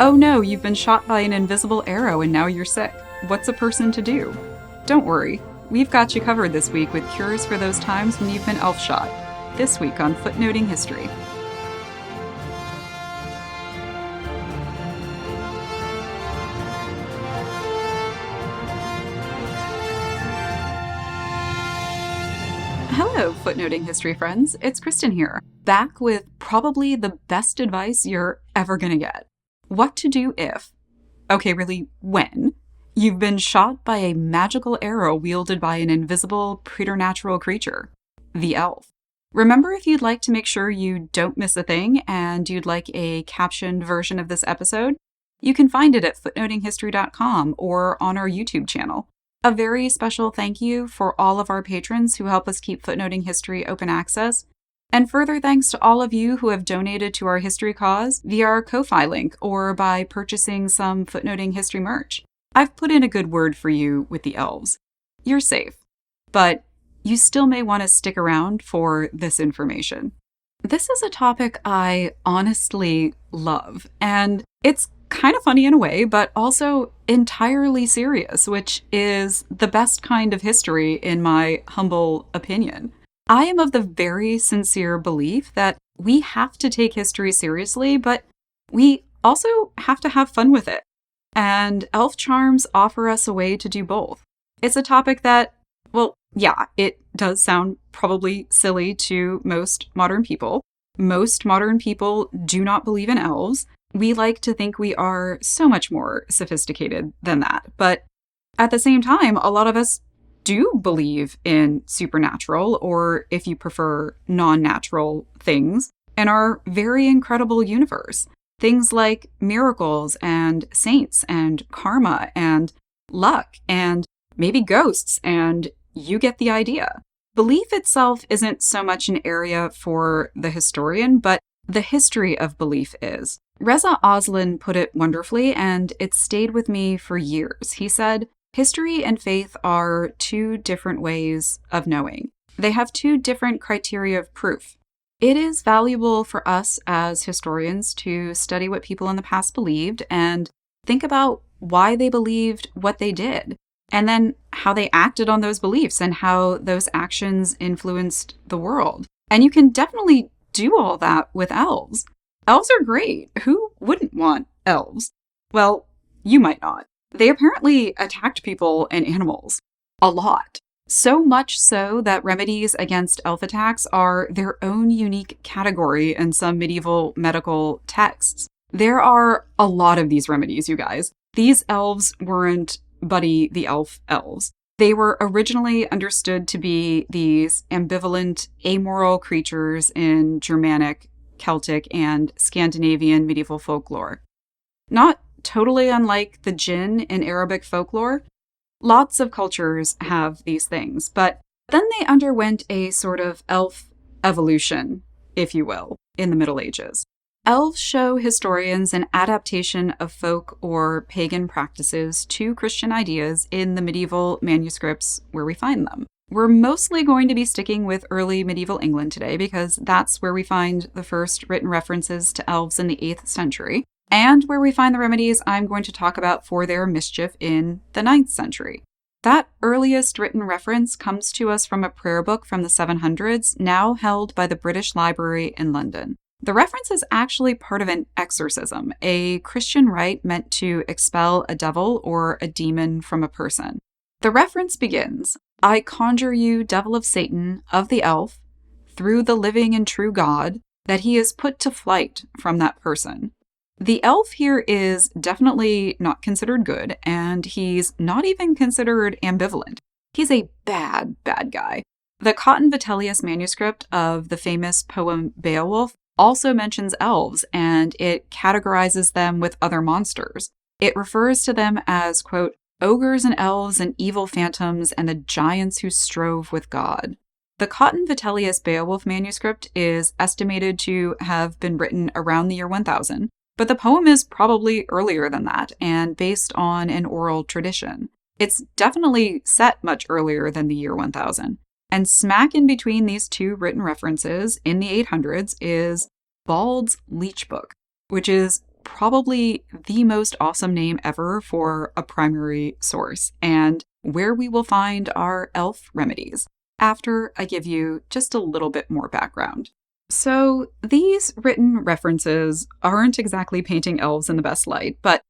Oh no, you've been shot by an invisible arrow and now you're sick. What's a person to do? Don't worry, we've got you covered this week with cures for those times when you've been Elfshot. This week on Footnoting History. Hello, Footnoting History friends. It's Kristin here, back with probably the best advice you're ever gonna get. What to do if, okay, really, when, you've been shot by a magical arrow wielded by an invisible, preternatural creature, the elf. Remember, if you'd like to make sure you don't miss a thing and you'd like a captioned version of this episode, you can find it at footnotinghistory.com or on our YouTube channel. A very special thank you for all of our patrons who help us keep Footnoting History open access. And further thanks to all of you who have donated to our history cause via our Ko-Fi link or by purchasing some Footnoting History merch. I've put in a good word for you with the elves. You're safe, but you still may want to stick around for this information. This is a topic I honestly love, and it's kind of funny in a way, but also entirely serious, which is the best kind of history in my humble opinion. I am of the very sincere belief that we have to take history seriously, but we also have to have fun with it. And elf charms offer us a way to do both. It's a topic that, well, yeah, it does sound probably silly to most modern people. Most modern people do not believe in elves. We like to think we are so much more sophisticated than that. But at the same time, a lot of us do believe in supernatural, or if you prefer, non-natural things in our very incredible universe. Things like miracles and saints and karma and luck and maybe ghosts, and you get the idea. Belief itself isn't so much an area for the historian, but the history of belief is. Reza Aslan put it wonderfully, and it stayed with me for years. He said, "History and faith are two different ways of knowing. They have two different criteria of proof. It is valuable for us as historians to study what people in the past believed and think about why they believed what they did, and then how they acted on those beliefs and how those actions influenced the world. And you can definitely do all that with elves. Elves are great. Who wouldn't want elves? Well, you might not. They apparently attacked people and animals a lot. So much so that remedies against elf attacks are their own unique category in some medieval medical texts. There are a lot of these remedies, you guys. These elves weren't Buddy the Elf elves. They were originally understood to be these ambivalent, amoral creatures in Germanic, Celtic, and Scandinavian medieval folklore. Not totally unlike the jinn in Arabic folklore. Lots of cultures have these things, but then they underwent a sort of elf evolution, if you will, in the Middle Ages. Elves show historians an adaptation of folk or pagan practices to Christian ideas in the medieval manuscripts where we find them. We're mostly going to be sticking with early medieval England today because that's where we find the first written references to elves in the 8th century, and where we find the remedies I'm going to talk about for their mischief in the 9th century. That earliest written reference comes to us from a prayer book from the 700s, now held by the British Library in London. The reference is actually part of an exorcism, a Christian rite meant to expel a devil or a demon from a person. The reference begins, "I conjure you, devil of Satan, of the elf, through the living and true God, that he is put to flight from that person." The elf here is definitely not considered good, and he's not even considered ambivalent. He's a bad guy. The Cotton Vitellius manuscript of the famous poem Beowulf also mentions elves, and it categorizes them with other monsters. It refers to them as, quote, ogres and elves and evil phantoms and the giants who strove with God. The Cotton Vitellius Beowulf manuscript is estimated to have been written around the year 1000, but the poem is probably earlier than that and based on an oral tradition. It's definitely set much earlier than the year 1000. And smack in between these two written references in the 800s is Bald's Leech Book, which is probably the most awesome name ever for a primary source, and where we will find our elf remedies, after I give you just a little bit more background. So, these written references aren't exactly painting elves in the best light, but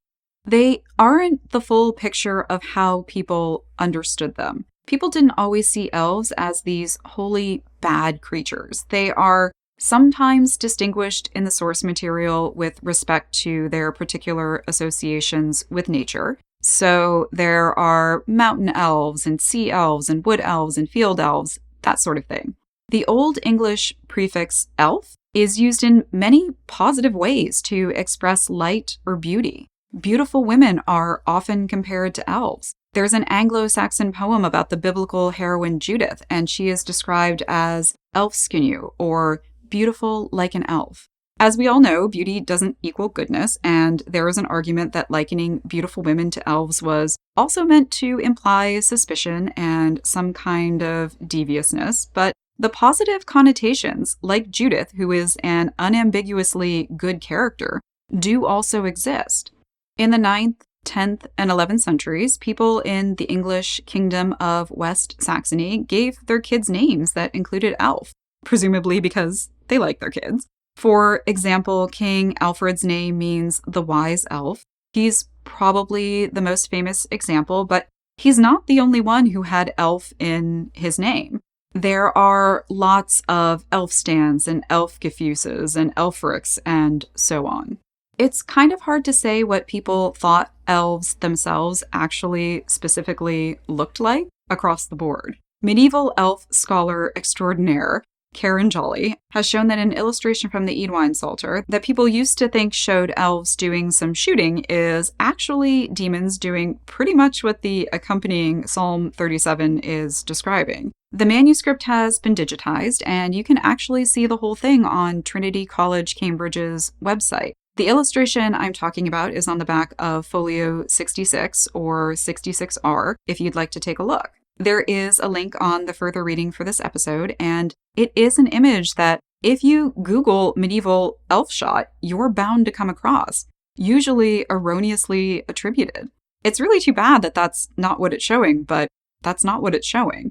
they aren't the full picture of how people understood them. People didn't always see elves as these wholly bad creatures. They are sometimes distinguished in the source material with respect to their particular associations with nature. So there are mountain elves and sea elves and wood elves and field elves, that sort of thing. The Old English prefix elf is used in many positive ways to express light or beauty. Beautiful women are often compared to elves. There's an Anglo-Saxon poem about the biblical heroine Judith, and she is described as elfskenew, or beautiful like an elf. As we all know, beauty doesn't equal goodness, and there is an argument that likening beautiful women to elves was also meant to imply suspicion and some kind of deviousness, but the positive connotations, like Judith, who is an unambiguously good character, do also exist. In the 9th, 10th, and 11th centuries, people in the English kingdom of West Saxony gave their kids names that included elf, presumably because they liked their kids. For example, King Alfred's name means the wise elf. He's probably the most famous example, but he's not the only one who had elf in his name. There are lots of elfstans and elfgefuses and elfrics and so on. It's kind of hard to say what people thought elves themselves actually specifically looked like across the board. Medieval elf scholar extraordinaire Karen Jolly has shown that an illustration from the Eadwine Psalter that people used to think showed elves doing some shooting is actually demons doing pretty much what the accompanying Psalm 37 is describing. The manuscript has been digitized, and you can actually see the whole thing on Trinity College Cambridge's website. The illustration I'm talking about is on the back of folio 66 or 66R if you'd like to take a look. There is a link on the further reading for this episode, and it is an image that if you Google medieval Elfshot, you're bound to come across, usually erroneously attributed. It's really too bad that that's not what it's showing, but that's not what it's showing.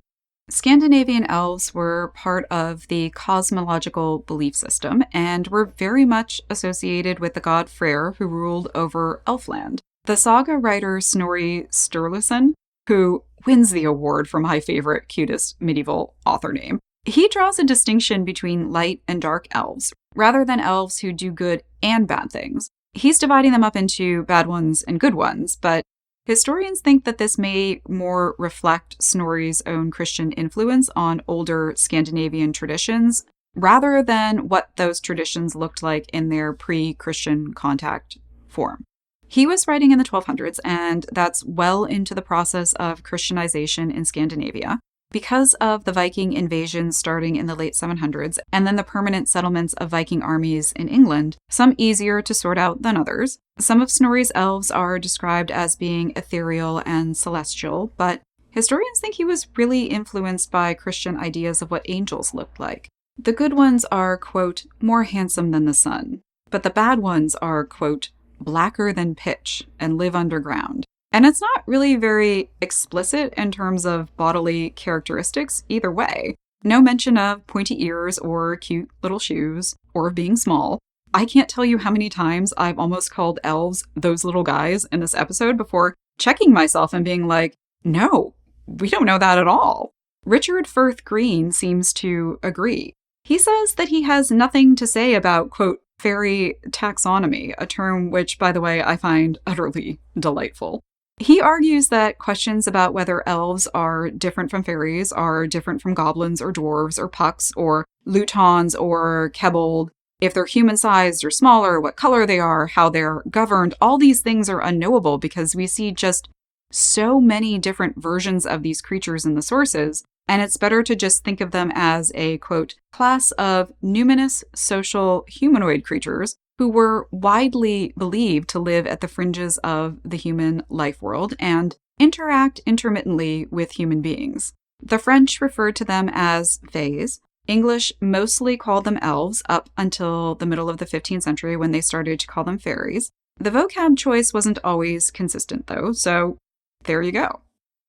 Scandinavian elves were part of the cosmological belief system and were very much associated with the god Freyr, who ruled over Elfland. The saga writer Snorri Sturluson, who wins the award for my favorite, cutest medieval author name, he draws a distinction between light and dark elves, rather than elves who do good and bad things. He's dividing them up into bad ones and good ones, but historians think that this may more reflect Snorri's own Christian influence on older Scandinavian traditions, rather than what those traditions looked like in their pre-Christian contact form. He was writing in the 1200s, and that's well into the process of Christianization in Scandinavia. Because of the Viking invasions starting in the late 700s, and then the permanent settlements of Viking armies in England, some easier to sort out than others, some of Snorri's elves are described as being ethereal and celestial, but historians think he was really influenced by Christian ideas of what angels looked like. The good ones are, quote, more handsome than the sun, but the bad ones are, quote, blacker than pitch and live underground. And it's not really very explicit in terms of bodily characteristics either way. No mention of pointy ears or cute little shoes or of being small. I can't tell you how many times I've almost called elves those little guys in this episode before checking myself and being like, no, we don't know that at all. Richard Firth Green seems to agree. He says that he has nothing to say about, quote, fairy taxonomy, a term which, by the way, I find utterly delightful. He argues that questions about whether elves are different from fairies, are different from goblins or dwarves or pucks or lutons or kebold, if they're human-sized or smaller, what color they are, how they're governed, all these things are unknowable because we see just so many different versions of these creatures in the sources, and it's better to just think of them as a, quote, class of numinous social humanoid creatures who were widely believed to live at the fringes of the human life world and interact intermittently with human beings. The French referred to them as fays. English mostly called them elves up until the middle of the 15th century when they started to call them fairies. The vocab choice wasn't always consistent, though, so there you go.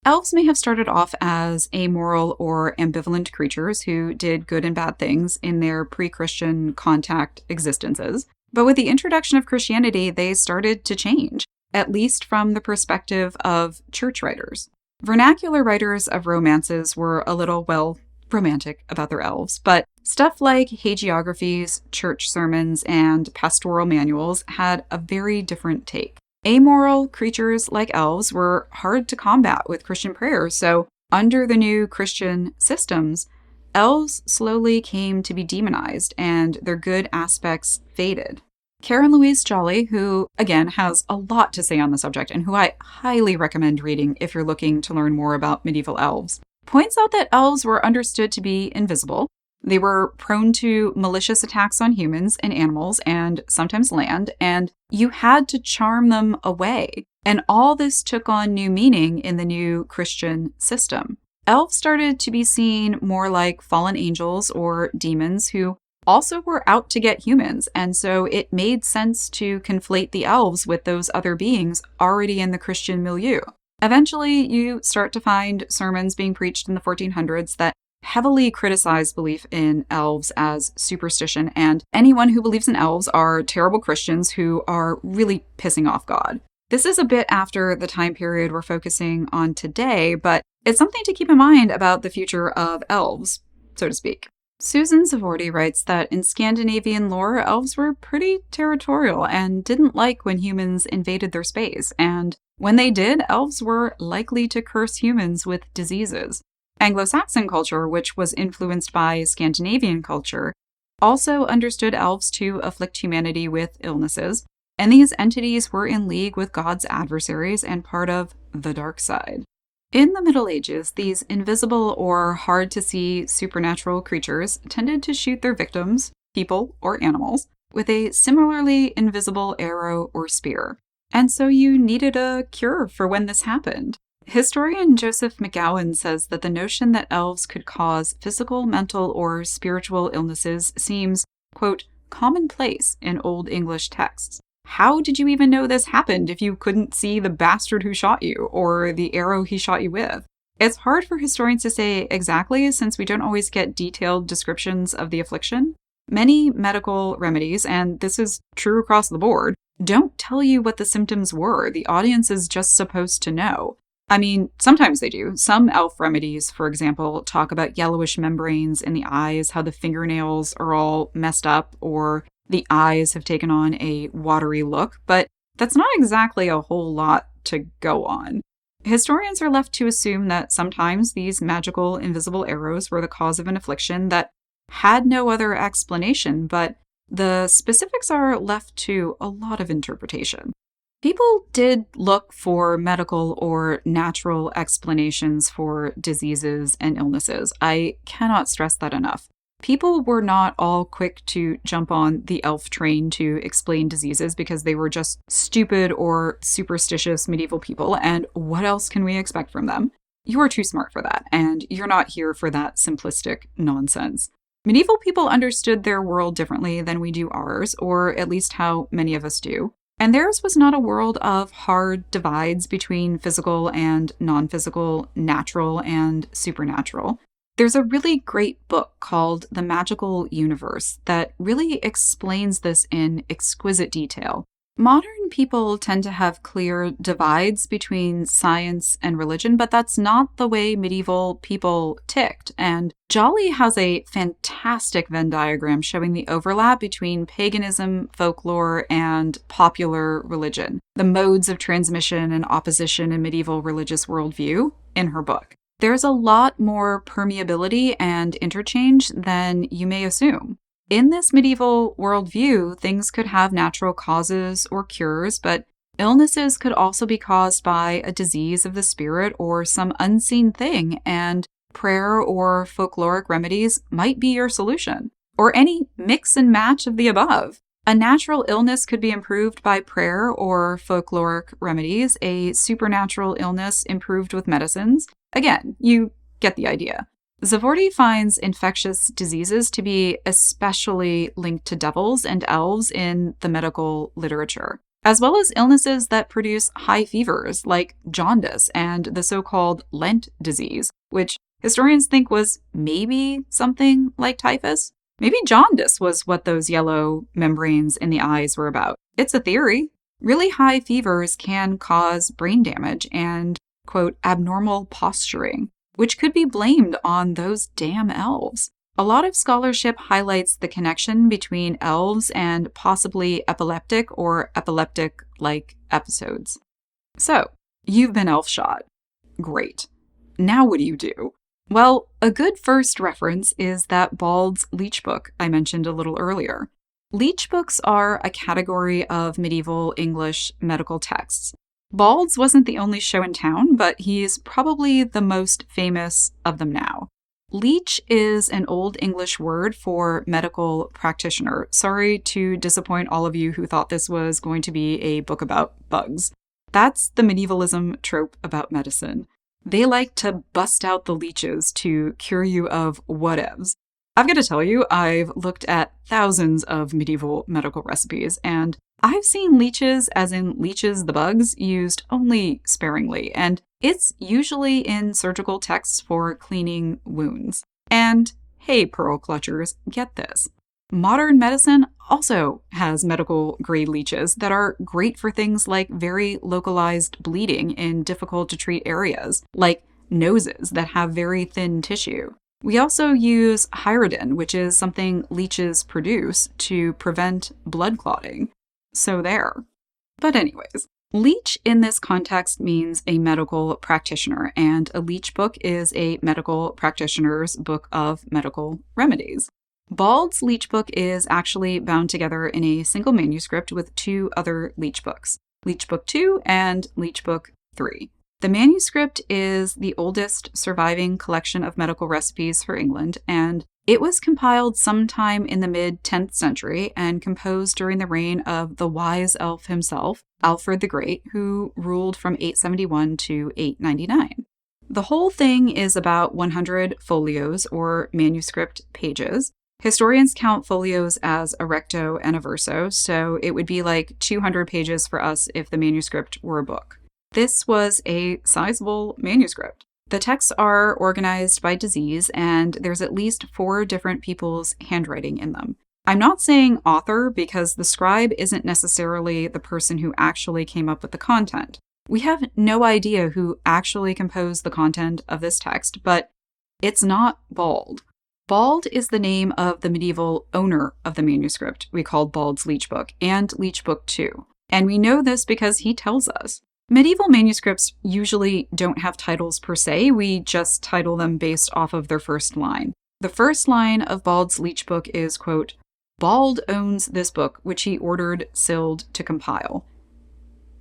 Elves may have started off as amoral or ambivalent creatures who did good and bad things in their pre-Christian contact existences. But with the introduction of Christianity, they started to change, at least from the perspective of church writers. Vernacular writers of romances were a little, romantic about their elves, but stuff like hagiographies, church sermons, and pastoral manuals had a very different take. Amoral creatures like elves were hard to combat with Christian prayers, so under the new Christian systems, elves slowly came to be demonized and their good aspects faded. Karen Louise Jolly, who, again, has a lot to say on the subject and who I highly recommend reading if you're looking to learn more about medieval elves, points out that elves were understood to be invisible. They were prone to malicious attacks on humans and animals and sometimes land, and you had to charm them away. And all this took on new meaning in the new Christian system. Elves started to be seen more like fallen angels or demons who also were out to get humans, and so it made sense to conflate the elves with those other beings already in the Christian milieu. Eventually, you start to find sermons being preached in the 1400s that heavily criticize belief in elves as superstition, and anyone who believes in elves are terrible Christians who are really pissing off God. This is a bit after the time period we're focusing on today, but it's something to keep in mind about the future of elves, so to speak. Susan Zavordi writes that in Scandinavian lore, elves were pretty territorial and didn't like when humans invaded their space, and when they did, elves were likely to curse humans with diseases. Anglo-Saxon culture, which was influenced by Scandinavian culture, also understood elves to afflict humanity with illnesses, and these entities were in league with God's adversaries and part of the dark side. In the Middle Ages, these invisible or hard-to-see supernatural creatures tended to shoot their victims, people or animals, with a similarly invisible arrow or spear. And so you needed a cure for when this happened. Historian Joseph McGowan says that the notion that elves could cause physical, mental, or spiritual illnesses seems, quote, commonplace in Old English texts. How did you even know this happened if you couldn't see the bastard who shot you or the arrow he shot you with? It's hard for historians to say exactly since we don't always get detailed descriptions of the affliction. Many medical remedies, and this is true across the board, don't tell you what the symptoms were. The audience is just supposed to know. I mean, sometimes they do. Some elf remedies, for example, talk about yellowish membranes in the eyes, how the fingernails are all messed up, or the eyes have taken on a watery look, but that's not exactly a whole lot to go on. Historians are left to assume that sometimes these magical invisible arrows were the cause of an affliction that had no other explanation, but the specifics are left to a lot of interpretation. People did look for medical or natural explanations for diseases and illnesses. I cannot stress that enough. People were not all quick to jump on the elf train to explain diseases because they were just stupid or superstitious medieval people, and what else can we expect from them? You are too smart for that, and you're not here for that simplistic nonsense. Medieval people understood their world differently than we do ours, or at least how many of us do. And theirs was not a world of hard divides between physical and non-physical, natural and supernatural. There's a really great book called The Magical Universe that really explains this in exquisite detail. Modern people tend to have clear divides between science and religion, but that's not the way medieval people ticked. And Jolly has a fantastic Venn diagram showing the overlap between paganism, folklore, and popular religion, the modes of transmission and opposition in medieval religious worldview in her book. There's a lot more permeability and interchange than you may assume. In this medieval worldview, things could have natural causes or cures, but illnesses could also be caused by a disease of the spirit or some unseen thing, and prayer or folkloric remedies might be your solution, or any mix and match of the above. A natural illness could be improved by prayer or folkloric remedies, a supernatural illness improved with medicines. Again, you get the idea. Zavordi finds infectious diseases to be especially linked to devils and elves in the medical literature, as well as illnesses that produce high fevers like jaundice and the so-called Lent disease, which historians think was maybe something like typhus. Maybe jaundice was what those yellow membranes in the eyes were about. It's a theory. Really high fevers can cause brain damage and, quote, abnormal posturing, which could be blamed on those damn elves. A lot of scholarship highlights the connection between elves and possibly epileptic or epileptic-like episodes. So, you've been Elfshot. Great. Now what do you do? Well, a good first reference is that Bald's Leech book I mentioned a little earlier. Leech books are a category of medieval English medical texts. Bald's wasn't the only show in town, but he's probably the most famous of them now. Leech is an Old English word for medical practitioner. Sorry to disappoint all of you who thought this was going to be a book about bugs. That's the medievalism trope about medicine. They like to bust out the leeches to cure you of whatevs. I've got to tell you, I've looked at thousands of medieval medical recipes, and I've seen leeches, as in leeches the bugs, used only sparingly, and it's usually in surgical texts for cleaning wounds. And hey, pearl clutchers, get this. Modern medicine also has medical grade leeches that are great for things like very localized bleeding in difficult to treat areas, like noses that have very thin tissue. We also use hyaridin, which is something leeches produce to prevent blood clotting. So there. But anyways, leech in this context means a medical practitioner, and a leech book is a medical practitioner's book of medical remedies. Bald's Leech book is actually bound together in a single manuscript with two other Leech books, Leech Book 2 and Leech Book 3. The manuscript is the oldest surviving collection of medical recipes for England, and it was compiled sometime in the mid-10th century and composed during the reign of the wise elf himself, Alfred the Great, who ruled from 871 to 899. The whole thing is about 100 folios, or manuscript pages. Historians count folios as a recto and a verso, so it would be like 200 pages for us if the manuscript were a book. This was a sizable manuscript. The texts are organized by disease, and there's at least 4 different people's handwriting in them. I'm not saying author because the scribe isn't necessarily the person who actually came up with the content. We have no idea who actually composed the content of this text, but it's not Bald. Bald is the name of the medieval owner of the manuscript we called Bald's Leech book and Leech Book 2. And we know this because he tells us. Medieval manuscripts usually don't have titles per se, we just title them based off of their first line. The first line of Bald's Leech book is, quote, "Bald owns this book, which he ordered Sild to compile."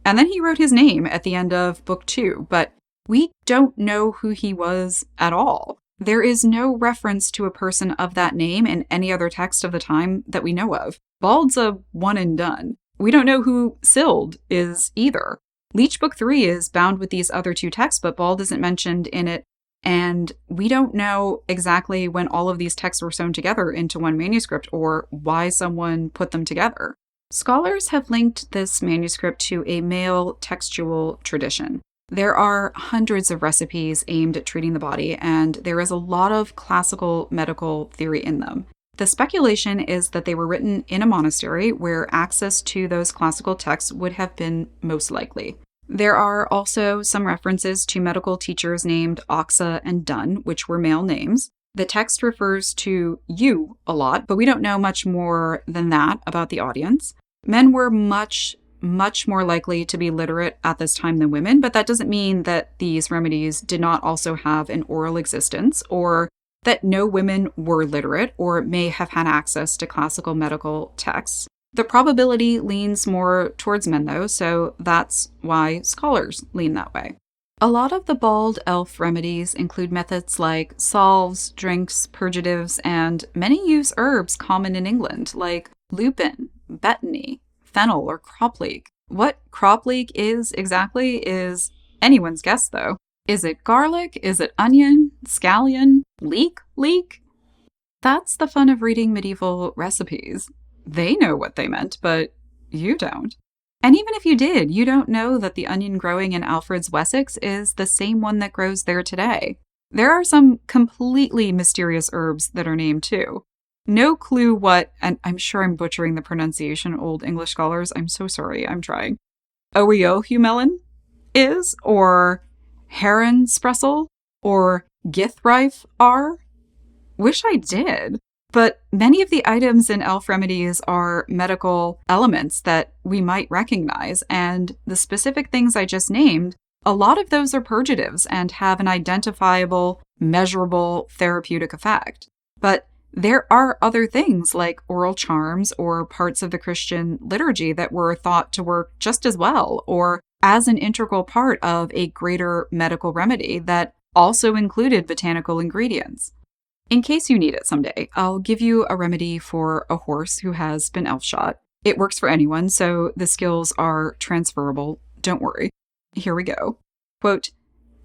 And then he wrote his name at the end of Book 2, but we don't know who he was at all. There is no reference to a person of that name in any other text of the time that we know of. Bald's a one and done. We don't know who Sild is either. Leech Book 3 is bound with these other 2 texts, but Bald isn't mentioned in it, and we don't know exactly when all of these texts were sewn together into one manuscript or why someone put them together. Scholars have linked this manuscript to a male textual tradition. There are hundreds of recipes aimed at treating the body, and there is a lot of classical medical theory in them. The speculation is that they were written in a monastery where access to those classical texts would have been most likely. There are also some references to medical teachers named Oxa and Dunn, which were male names. The text refers to you a lot, but we don't know much more than that about the audience. Men were much more likely to be literate at this time than women, but that doesn't mean that these remedies did not also have an oral existence, or that no women were literate or may have had access to classical medical texts. The probability leans more towards men, though, so that's why scholars lean that way. A lot of the Bald elf remedies include methods like salves, drinks, purgatives, and many use herbs common in England, like lupin, betony, fennel, or cropleek. What cropleek is exactly is anyone's guess, though. Is it garlic? Is it onion? Scallion? Leek? That's the fun of reading medieval recipes. They know what they meant, but you don't. And even if you did, you don't know that the onion growing in Alfred's Wessex is the same one that grows there today. There are some completely mysterious herbs that are named too. No clue what, and I'm sure I'm butchering the pronunciation, Old English scholars, I'm so sorry, I'm trying. Oeohumelin is, or Herrenspressel, or Githrife are. Wish I did. But many of the items in elf remedies are medical elements that we might recognize, and the specific things I just named, a lot of those are purgatives and have an identifiable, measurable therapeutic effect. But there are other things like oral charms or parts of the Christian liturgy that were thought to work just as well, or as an integral part of a greater medical remedy that also included botanical ingredients. In case you need it someday, I'll give you a remedy for a horse who has been elfshot. It works for anyone, so the skills are transferable. Don't worry. Here we go. Quote,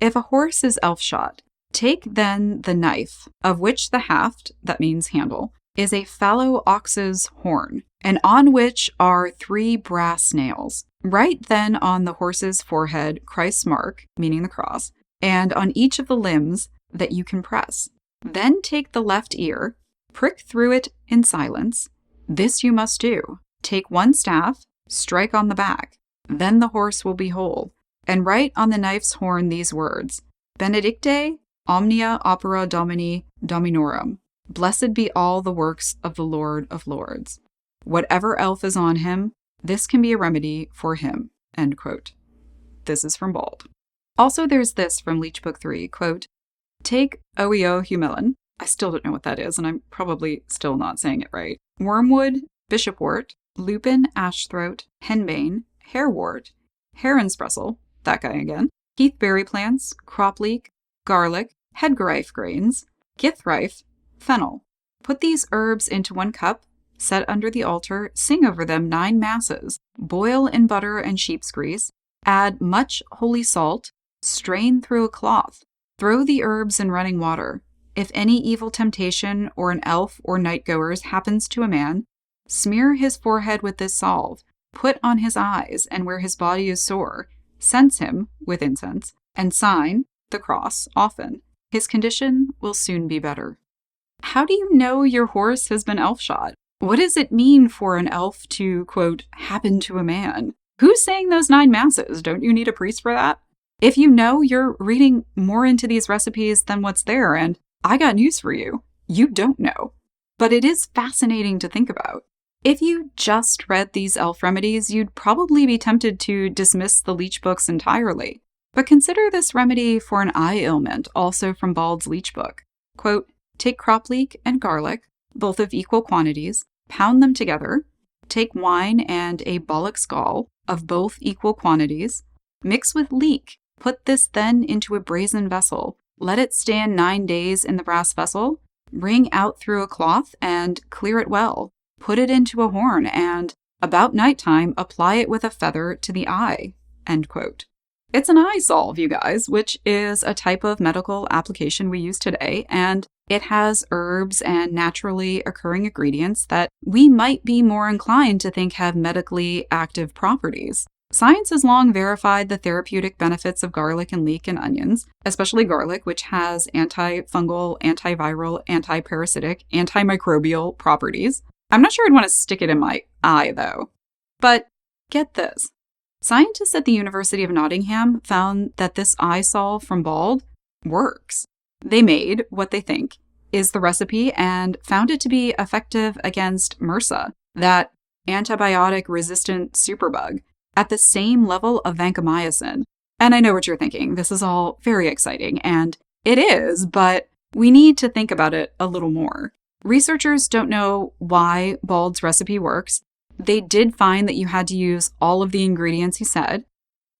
if a horse is elfshot, take then the knife, of which the haft, that means handle, is a fallow ox's horn, and on which are 3 brass nails. Write then on the horse's forehead Christ's mark, meaning the cross, and on each of the limbs that you can press. Then take the left ear, prick through it in silence. This you must do. Take 1 staff, strike on the back. Then the horse will be whole. And write on the knife's horn these words, Benedicte omnia opera Domini Dominorum. Blessed be all the works of the Lord of Lords. Whatever elf is on him, this can be a remedy for him. End quote. This is from Bald. Also, there's this from Leech Book 3, quote, take Oeohumelin, I still don't know what that is, and I'm probably still not saying it right, wormwood, bishopwort, lupin, ashthroat, henbane, harewort, herrenspressel, that guy again, heathberry plants, cropleek, garlic, headgrife grains, githrife, fennel. Put these herbs into 1 cup, set under the altar, sing over them 9 masses, boil in butter and sheep's grease, add much holy salt, strain through a cloth. Throw the herbs in running water. If any evil temptation or an elf or night-goers happens to a man, smear his forehead with this salve, put on his eyes and where his body is sore, cense him with incense, and sign, the cross, often. His condition will soon be better. How do you know your horse has been elfshot? What does it mean for an elf to, quote, happen to a man? Who's saying those 9 masses? Don't you need a priest for that? If you know, you're reading more into these recipes than what's there, and I got news for you. You don't know. But it is fascinating to think about. If you just read these elf remedies, you'd probably be tempted to dismiss the leech books entirely. But consider this remedy for an eye ailment, also from Bald's Leech Book. Quote, take cropleek and garlic, both of equal quantities, pound them together, take wine and a bullock's gall of both equal quantities, mix with leek. Put this then into a brazen vessel. Let it stand 9 days in the brass vessel. Wring out through a cloth and clear it well. Put it into a horn and, about nighttime, apply it with a feather to the eye. End quote. It's an eye salve, you guys, which is a type of medical application we use today, and it has herbs and naturally occurring ingredients that we might be more inclined to think have medically active properties. Science has long verified the therapeutic benefits of garlic and leek and onions, especially garlic, which has antifungal, antiviral, antiparasitic, antimicrobial properties. I'm not sure I'd want to stick it in my eye, though. But get this. Scientists at the University of Nottingham found that this eye salve from Bald works. They made what they think is the recipe and found it to be effective against MRSA, that antibiotic-resistant superbug, at the same level of vancomycin. And I know what you're thinking. This is all very exciting, and it is, but we need to think about it a little more. Researchers don't know why Bald's recipe works. They did find that you had to use all of the ingredients he said.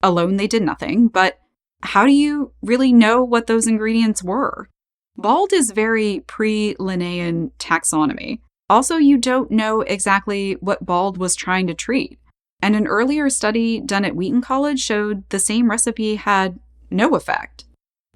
Alone, they did nothing, but how do you really know what those ingredients were? Bald is very pre-Linnaean taxonomy. Also, you don't know exactly what Bald was trying to treat. And an earlier study done at Wheaton College showed the same recipe had no effect.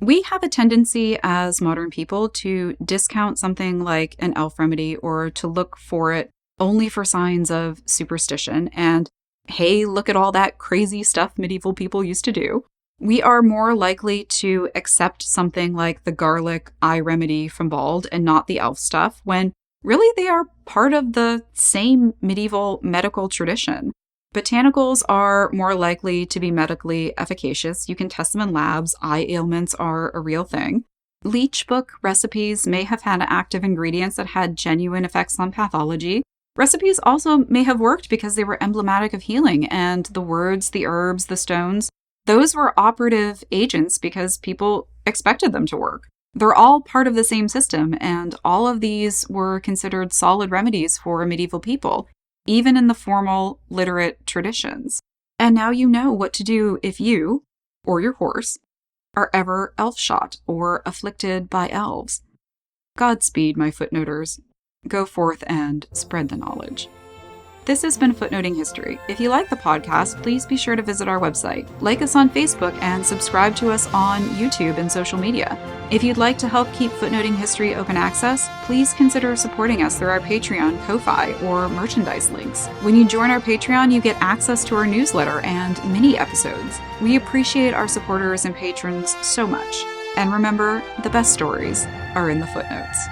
We have a tendency as modern people to discount something like an elf remedy or to look for it only for signs of superstition and, hey, look at all that crazy stuff medieval people used to do. We are more likely to accept something like the garlic eye remedy from Bald and not the elf stuff when really they are part of the same medieval medical tradition. Botanicals are more likely to be medically efficacious. You can test them in labs. Eye ailments are a real thing. Leech book recipes may have had active ingredients that had genuine effects on pathology. Recipes also may have worked because they were emblematic of healing, and the words, the herbs, the stones, those were operative agents because people expected them to work. They're all part of the same system, and all of these were considered solid remedies for medieval people, even in the formal, literate traditions. And now you know what to do if you, or your horse, are ever elfshot or afflicted by elves. Godspeed, my footnoters. Go forth and spread the knowledge. This has been Footnoting History. If you like the podcast, please be sure to visit our website, like us on Facebook, and subscribe to us on YouTube and social media. If you'd like to help keep Footnoting History open access, please consider supporting us through our Patreon, Ko-Fi, or merchandise links. When you join our Patreon, you get access to our newsletter and mini episodes. We appreciate our supporters and patrons so much. And remember, the best stories are in the footnotes.